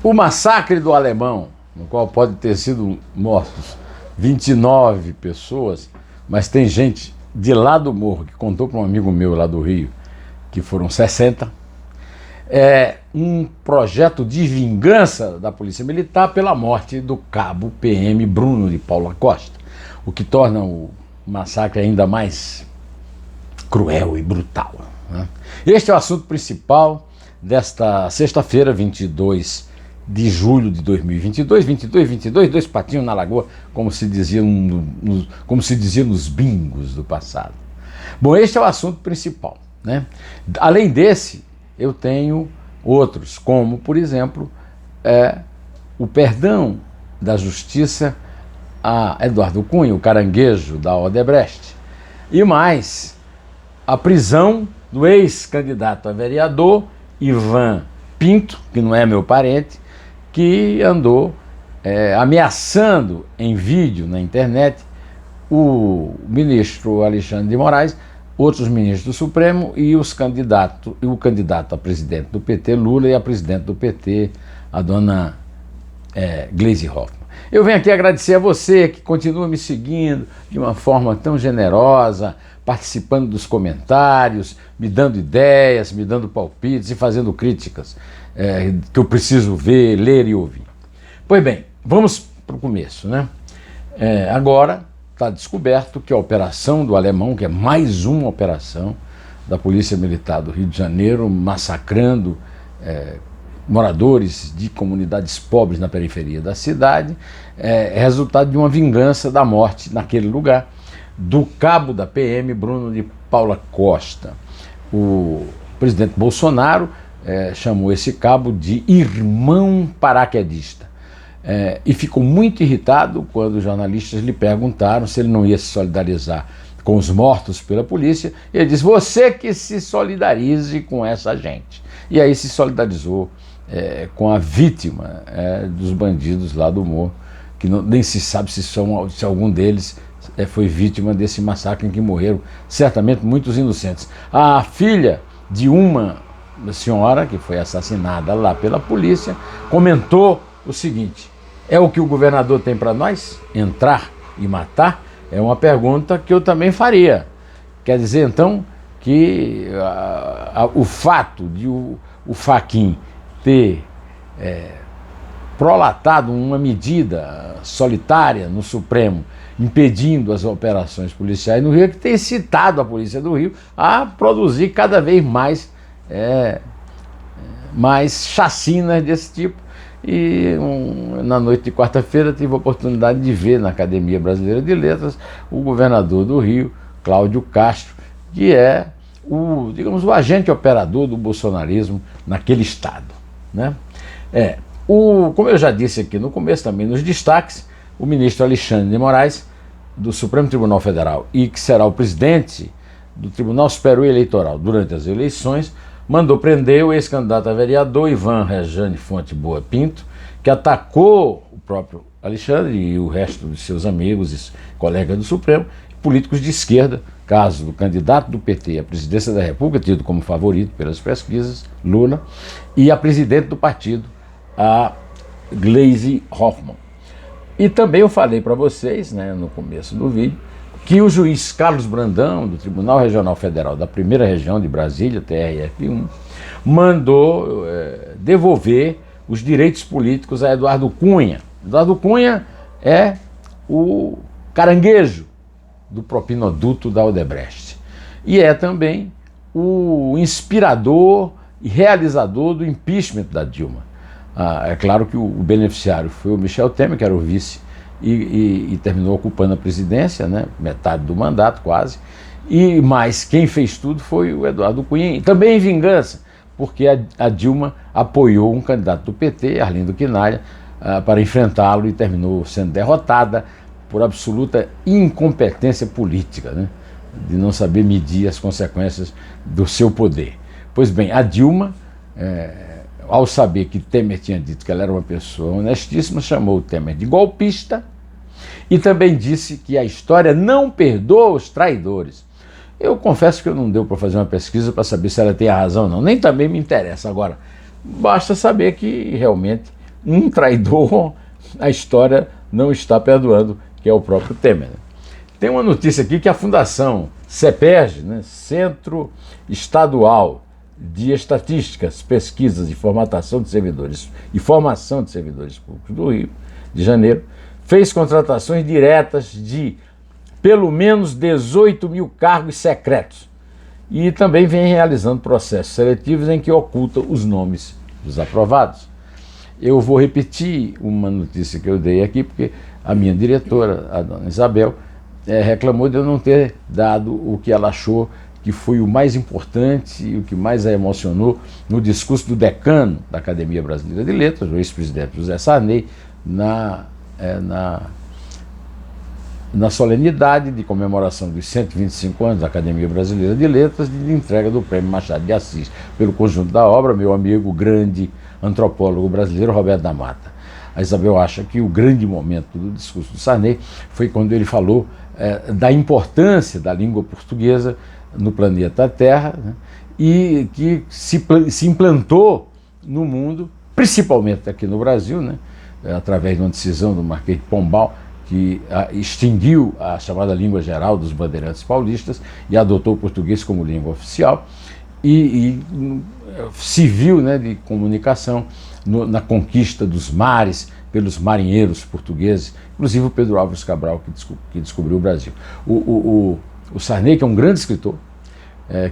O massacre do Alemão, no qual pode ter sido mortos 29 pessoas, mas tem gente de lá do morro que contou para um amigo meu lá do Rio que foram 60, é um projeto de vingança da Polícia Militar pela morte do cabo PM Bruno de Paula Costa, o que torna o massacre ainda mais cruel e brutal, né? Este é o assunto principal desta sexta-feira, 22 de julho de 2022, 22, dois patinhos na lagoa, como se dizia nos bingos do passado. Bom, este é o assunto principal, né? Além desse, eu tenho outros, como, por exemplo, o perdão da justiça a Eduardo Cunha, o caranguejo da Odebrecht, e mais, a prisão do ex-candidato a vereador Ivan Pinto, que não é meu parente, que andou ameaçando em vídeo na internet o ministro Alexandre de Moraes, outros ministros do Supremo e o candidato a presidente do PT, Lula, e a presidente do PT, a dona Gleisi Hoffmann. Eu venho aqui agradecer a você que continua me seguindo de uma forma tão generosa, participando dos comentários, me dando ideias, me dando palpites e fazendo críticas que eu preciso ver, ler e ouvir. Pois bem, vamos para o começo, né? Agora está descoberto que a Operação do Alemão, que é mais uma operação da Polícia Militar do Rio de Janeiro, massacrando moradores de comunidades pobres na periferia da cidade, é resultado de uma vingança da morte naquele lugar do cabo da PM Bruno de Paula Costa. O presidente Bolsonaro chamou esse cabo de irmão paraquedista. E ficou muito irritado quando os jornalistas lhe perguntaram se ele não ia se solidarizar com os mortos pela polícia. E ele disse: você que se solidarize com essa gente. E aí se solidarizou com a vítima dos bandidos lá do morro, que nem se sabe se algum deles foi vítima desse massacre em que morreram certamente muitos inocentes. A filha de uma senhora que foi assassinada lá pela polícia comentou o seguinte: é o que o governador tem para nós? Entrar e matar? É uma pergunta que eu também faria. Quer dizer, então, que o fato de o Fachin ter prolatado uma medida solitária no Supremo, impedindo as operações policiais no Rio, que tem incitado a Polícia do Rio a produzir cada vez mais chacinas desse tipo. E na noite de quarta-feira tive a oportunidade de ver na Academia Brasileira de Letras o governador do Rio, Cláudio Castro, que é o agente operador do bolsonarismo naquele estado, né? Como eu já disse aqui no começo, também nos destaques, o ministro Alexandre de Moraes, do Supremo Tribunal Federal, e que será o presidente do Tribunal Superior Eleitoral durante as eleições, mandou prender o ex-candidato a vereador Ivan Rejane Fonte Boa Pinto, que atacou o próprio Alexandre e o resto de seus amigos e colegas do Supremo, políticos de esquerda, caso do candidato do PT à presidência da República, tido como favorito pelas pesquisas, Lula, e a presidente do partido, a Gleisi Hoffmann. E também eu falei para vocês, né, no começo do vídeo, que o juiz Carlos Brandão, do Tribunal Regional Federal da Primeira Região de Brasília, TRF1, mandou devolver os direitos políticos a Eduardo Cunha. Eduardo Cunha é o caranguejo do propinoduto da Odebrecht. E é também o inspirador e realizador do impeachment da Dilma. É claro que o beneficiário foi o Michel Temer, que era o vice, e terminou ocupando a presidência, né, metade do mandato quase, mas quem fez tudo foi o Eduardo Cunha, também em vingança, porque a Dilma apoiou um candidato do PT, Arlindo Quinalha, para enfrentá-lo, e terminou sendo derrotada por absoluta incompetência política, né, de não saber medir as consequências do seu poder. Pois bem, a Dilma, ao saber que Temer tinha dito que ela era uma pessoa honestíssima, chamou o Temer de golpista e também disse que a história não perdoa os traidores. Eu confesso que não deu para fazer uma pesquisa para saber se ela tem a razão ou não, nem também me interessa. Agora, basta saber que realmente um traidor a história não está perdoando, que é o próprio Temer. Tem uma notícia aqui que a Fundação CEPERJ, né, Centro Estadual de Estatísticas, Pesquisas e Formação de Servidores Públicos do Rio de Janeiro, fez contratações diretas de pelo menos 18 mil cargos secretos e também vem realizando processos seletivos em que oculta os nomes dos aprovados. Eu vou repetir uma notícia que eu dei aqui, porque a minha diretora, a dona Isabel, reclamou de eu não ter dado o que ela achou que foi o mais importante e o que mais a emocionou no discurso do decano da Academia Brasileira de Letras, o ex-presidente José Sarney, na solenidade de comemoração dos 125 anos da Academia Brasileira de Letras, de entrega do Prêmio Machado de Assis, pelo conjunto da obra, meu amigo, grande antropólogo brasileiro, Roberto da Mata. A Isabel acha que o grande momento do discurso do Sarney foi quando ele falou da importância da língua portuguesa no planeta Terra, né, e que se implantou no mundo, principalmente aqui no Brasil, né, através de uma decisão do Marquês de Pombal, que extinguiu a chamada língua geral dos bandeirantes paulistas e adotou o português como língua oficial, e civil, né, de comunicação na conquista dos mares pelos marinheiros portugueses, inclusive o Pedro Álvares Cabral, que descobriu o Brasil. O Sarney, que é um grande escritor,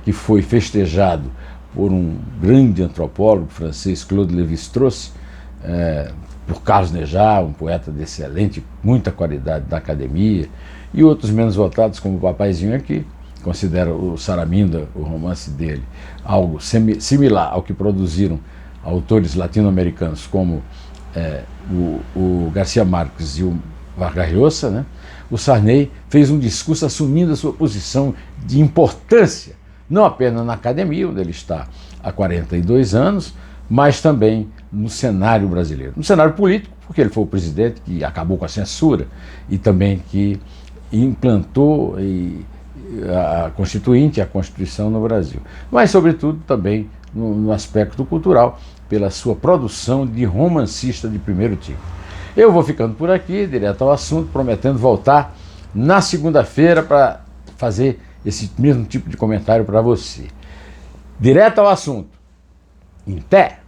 que foi festejado por um grande antropólogo francês, Claude Lévi-Strauss, por Carlos Nejar, um poeta de excelente, muita qualidade da academia, e outros menos votados, como o Papaizinho aqui, considera o Saraminda, o romance dele, algo similar ao que produziram autores latino-americanos como o Garcia Marques e o Vargas Llosa, né? O Sarney fez um discurso assumindo a sua posição de importância, não apenas na academia, onde ele está há 42 anos, mas também no cenário brasileiro. No cenário político, porque ele foi o presidente que acabou com a censura e também que implantou a Constituinte, a Constituição no Brasil. Mas, sobretudo, também no aspecto cultural, pela sua produção de romancista de primeiro tipo. Eu vou ficando por aqui, direto ao assunto, prometendo voltar na segunda-feira para fazer esse mesmo tipo de comentário para você. Direto ao assunto. Em pé!